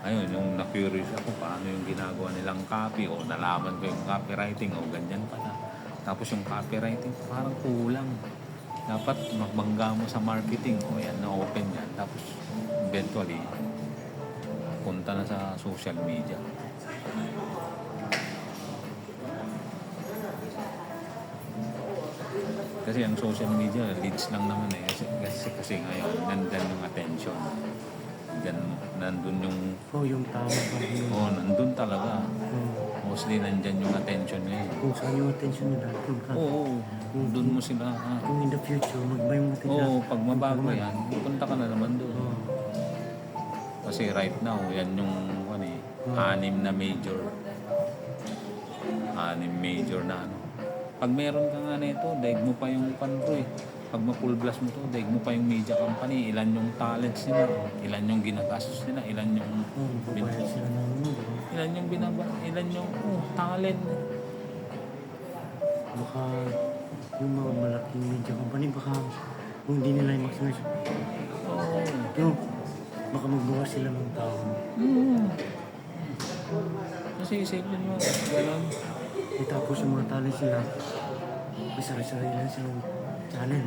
Ayun, yung na-curious ako paano yung ginagawa nilang copy o nalaman ko yung copywriting o ganyan pala. Tapos yung copywriting parang kulang. Dapat magbangga mo sa marketing o yan, na-open yan. Tapos eventually, punta na sa social media. Kasi ang social media, leads lang naman eh. Kasi ngayon, nandun yung attention. Nandun yung... yung tao pa rin. Nandun talaga. Mostly nandyan yung attention ngayon. Kung saan yung attention nila. Doon mo sila. Kung in the future, magba yung attention. Pag mabago yan, punta ka na naman doon. Kasi right now, yan yung anim na major. Anim major na ano. Pag meron ka nga nito, daig mo pa yung panro eh. Pag ma-full blast mo to, daig mo pa yung media company, ilan yung talents nila, ilan yung ginagastos nila, ilan yung ilan yung talent. Baka yung mga malaking media company, baka kung hindi nila yung maximize. Baka magbawas sila ng tao. Kasi isipin mo, gano'n. Tapos yung mga talent sila, may sarili-sarili lang silang channel.